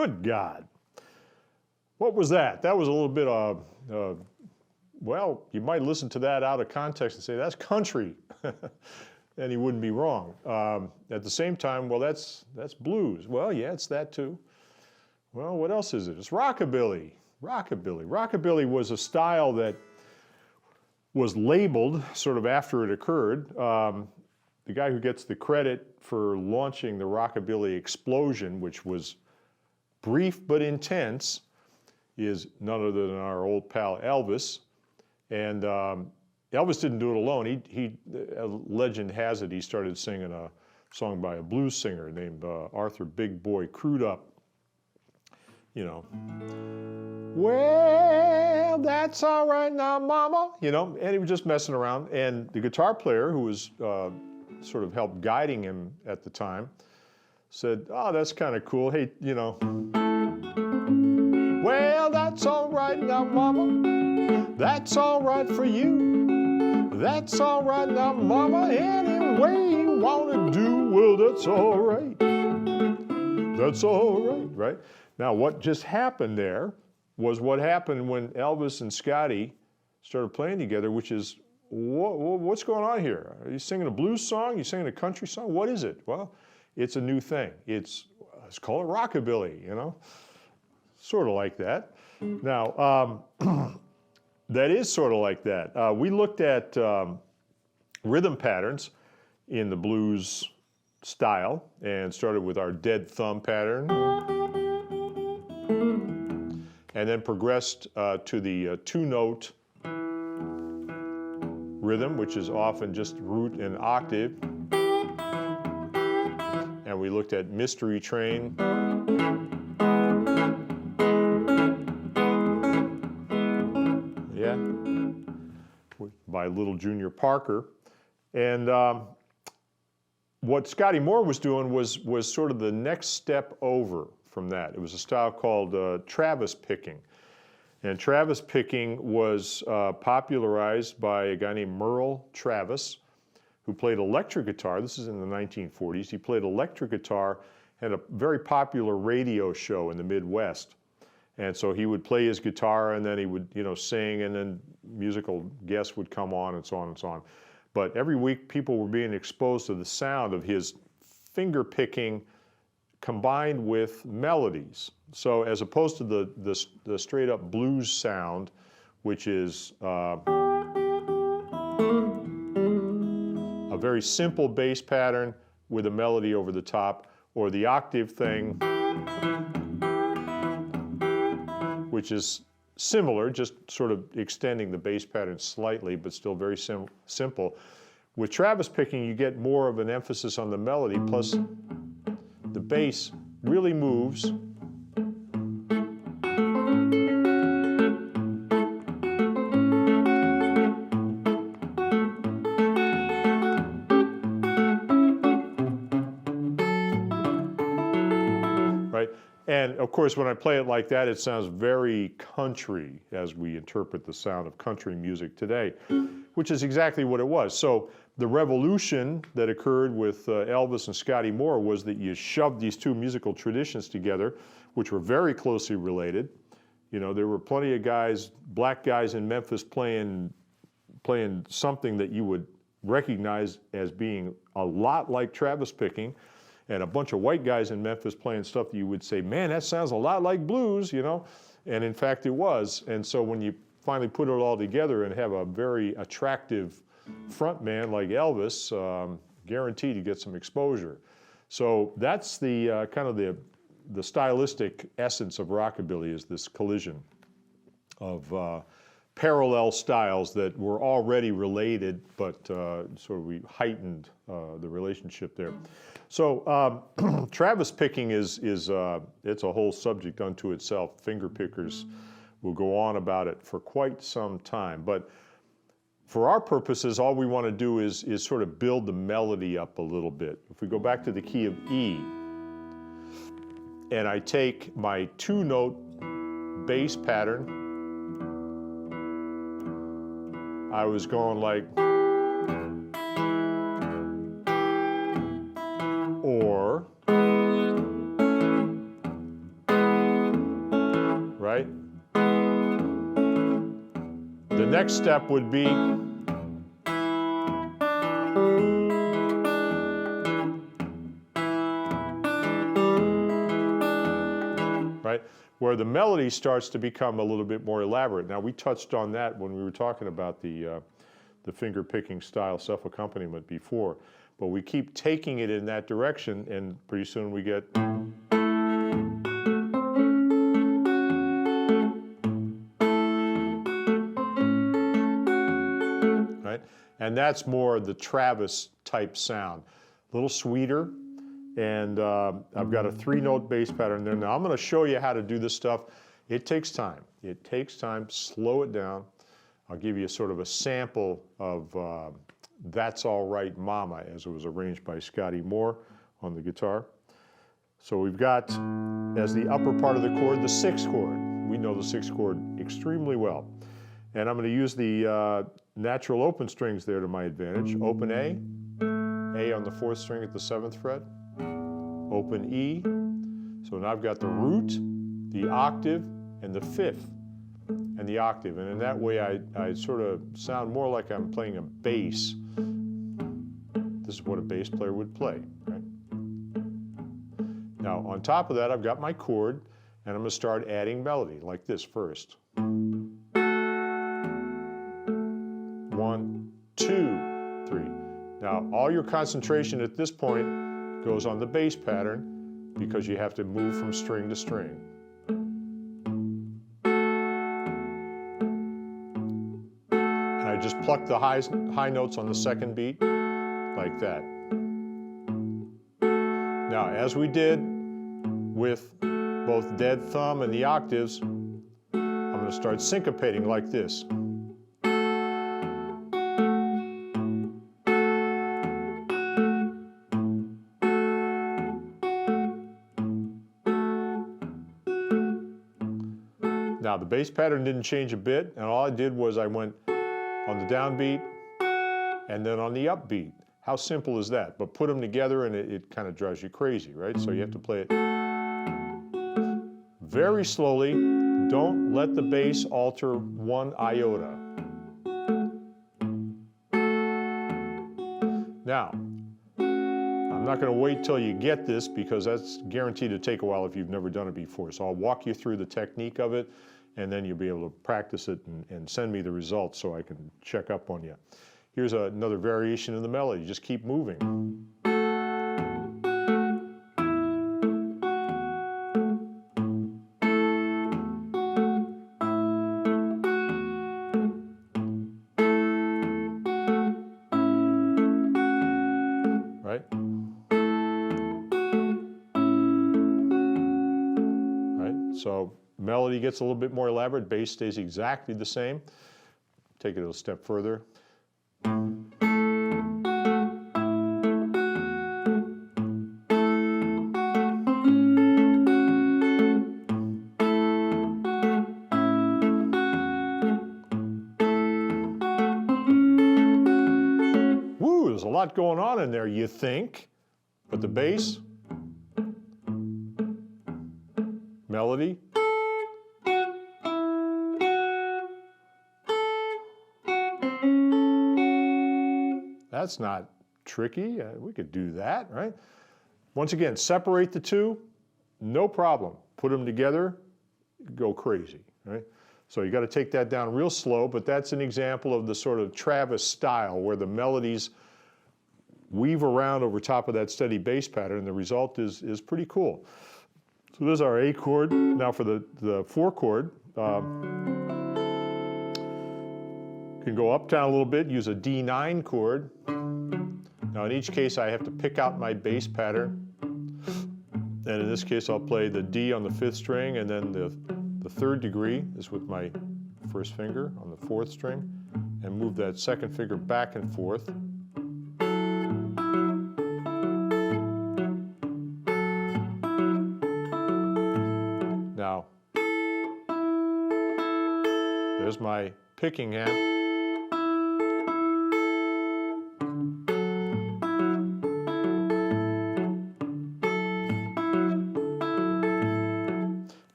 Good God. What was that? That was a little bit of, well, you might listen to that out of context and say, that's country. And he wouldn't be wrong. At the same time, well, that's blues. Well, yeah, it's that too. Well, what else is it? It's rockabilly. Rockabilly. Rockabilly was a style that was labeled sort of after it occurred. The guy who gets the credit for launching the rockabilly explosion, which was brief but intense, is none other than our old pal Elvis. And Elvis didn't do it alone. Legend has it, he started singing a song by a blues singer named Arthur Big Boy Crudup. You know, well, that's all right now, mama. You know, and he was just messing around. And the guitar player, who was sort of helped guiding him at the time, said, oh, that's kind of cool. Hey, you know, well, that's all right now, mama. That's all right for you. That's all right now, mama. Any way you want to do, well, that's all right. That's all right, right? Now, what just happened there was what happened when Elvis and Scotty started playing together, which is, what's going on here? Are you singing a blues song? Are you singing a country song? What is it? Well, it's a new thing. Let's call it rockabilly, you know? Sort of like that. Now, that is sort of like that. We looked at rhythm patterns in the blues style and started with our dead thumb pattern and then progressed to the two-note rhythm, which is often just root and octave. And we looked at Mystery Train. Yeah, by Little Junior Parker. And what Scotty Moore was doing was sort of the next step over from that. It was a style called Travis picking. And Travis picking was popularized by a guy named Merle Travis, who played electric guitar. This is in the 1940s. He played electric guitar, had a very popular radio show in the Midwest. And so he would play his guitar and then he would, you know, sing, and then musical guests would come on and so on and so on. But every week people were being exposed to the sound of his finger picking combined with melodies. So as opposed to the straight up blues sound, which is a very simple bass pattern with a melody over the top, or the octave thing, which is similar, just sort of extending the bass pattern slightly, but still very simple. With Travis picking, you get more of an emphasis on the melody, plus the bass really moves. Right? And of course, when I play it like that, it sounds very country as we interpret the sound of country music today, which is exactly what it was. So the revolution that occurred with Elvis and Scotty Moore was that you shoved these two musical traditions together, which were very closely related. You know, there were plenty of guys, black guys in Memphis playing something that you would recognize as being a lot like Travis picking, and a bunch of white guys in Memphis playing stuff that you would say, man, that sounds a lot like blues, you know? And in fact, it was. And so when you finally put it all together and have a very attractive front man like Elvis, guaranteed to get some exposure. So that's the kind of the stylistic essence of rockabilly, is this collision of parallel styles that were already related, but sort of we heightened the relationship there. So Travis picking is it's a whole subject unto itself. Finger pickers will go on about it for quite some time, but for our purposes, all we want to do is sort of build the melody up a little bit. If we go back to the key of E, and I take my two-note bass pattern, I was going like, or, The next step would be right, where the melody starts to become a little bit more elaborate. Now, we touched on that when we were talking about the finger picking style self-accompaniment before, but we keep taking it in that direction, and pretty soon we get right, and that's more the Travis type sound, a little sweeter. And I've got a 3-note bass pattern there. Now I'm going to show you how to do this stuff. It takes time. It takes time. Slow it down. I'll give you sort of a sample of That's All Right Mama, as it was arranged by Scotty Moore on the guitar. So we've got, as the upper part of the chord, the 6th chord. We know the 6th chord extremely well. And I'm going to use the natural open strings there to my advantage. Open A on the 4th string at the 7th fret. Open E, so now I've got the root, the octave, and the 5th, and the octave. And in that way, I sort of sound more like I'm playing a bass. This is what a bass player would play, right? Now, on top of that, I've got my chord, and I'm going to start adding melody, like this first. 1, 2, 3. Now, all your concentration at this point goes on the bass pattern because you have to move from string to string. And I just pluck the high notes on the 2nd beat like that. Now, as we did with both dead thumb and the octaves, I'm going to start syncopating like this. Now, the bass pattern didn't change a bit, and all I did was I went on the downbeat and then on the upbeat. How simple is that? But put them together and it kind of drives you crazy, right? So you have to play it very slowly. Don't let the bass alter 1 iota. Now, I'm not going to wait till you get this because that's guaranteed to take a while if you've never done it before. So I'll walk you through the technique of it, and then you'll be able to practice it and send me the results so I can check up on you. Here's another variation in the melody. Just keep moving. Right? Right? So melody gets a little bit more elaborate, bass stays exactly the same. Take it a step further. Woo, there's a lot going on in there, you think, but the bass, melody, that's not tricky. We could do that, right? Once again, separate the two, no problem. Put them together, go crazy, right? So you got to take that down real slow, but that's an example of the sort of Travis style where the melodies weave around over top of that steady bass pattern, and the result is pretty cool. So there's our A chord. Now for the 4 chord, can go up, down a little bit, use a D9 chord. Now in each case I have to pick out my bass pattern, and in this case I'll play the D on the 5th string, and then the 3rd degree is with my 1st finger on the 4th string, and move that 2nd finger back and forth. Now, there's my picking hand.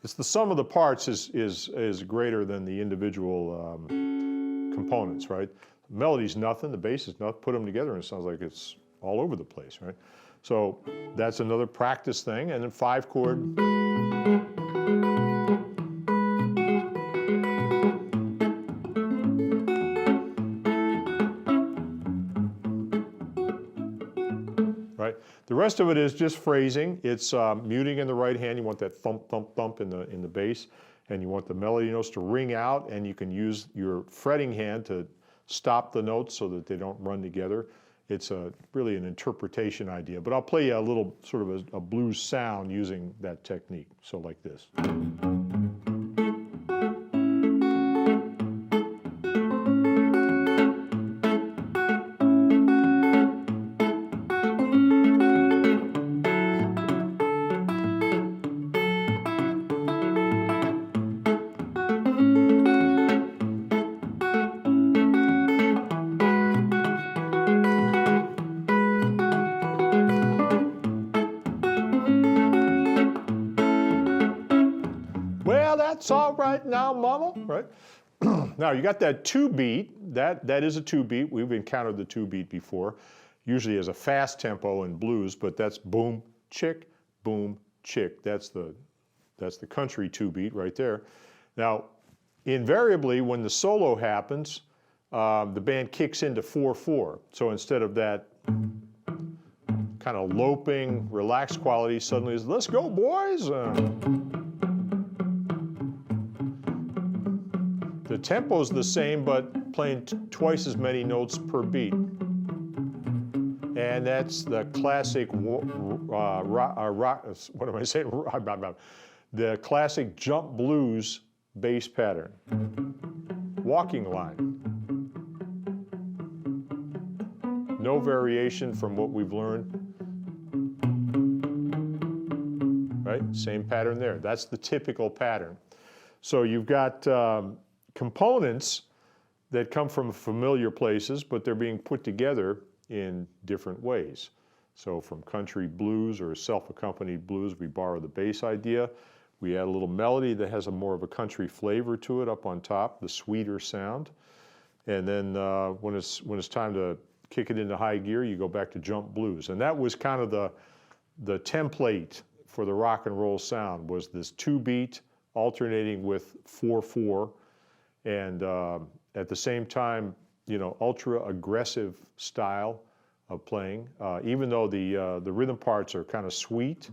It's the sum of the parts is greater than the individual components, right? Melody's nothing, the bass is nothing, put them together and it sounds like it's all over the place, right? So that's another practice thing. And then 5-chord. Right? The rest of it is just phrasing. It's muting in the right hand. You want that thump, thump, thump in the bass. And you want the melody notes to ring out, and you can use your fretting hand to stop the notes so that they don't run together. It's really an interpretation idea. But I'll play you a little sort of a blues sound using that technique. So like this. That's all right now, mama, right? Now you got that 2-beat, that is a 2-beat. We've encountered the 2-beat before, usually as a fast tempo in blues, but that's boom, chick, boom, chick. That's the country 2-beat right there. Now, invariably when the solo happens, the band kicks into 4/4. So instead of that kind of loping, relaxed quality, suddenly is, let's go, boys. The tempo's the same, but playing twice as many notes per beat. And that's the classic, what am I saying? The classic jump blues bass pattern. Walking line. No variation from what we've learned. Right? Same pattern there. That's the typical pattern. So you've got components that come from familiar places, but they're being put together in different ways. So from country blues or self-accompanied blues, we borrow the bass idea. We add a little melody that has more of a country flavor to it up on top, the sweeter sound. And then when it's time to kick it into high gear, you go back to jump blues. And that was kind of the template for the rock and roll sound, was this 2-beat alternating with 4/4. And at the same time, ultra aggressive style of playing. Even though the rhythm parts are kind of sweet,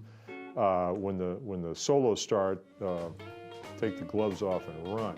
when the solos start, take the gloves off and run.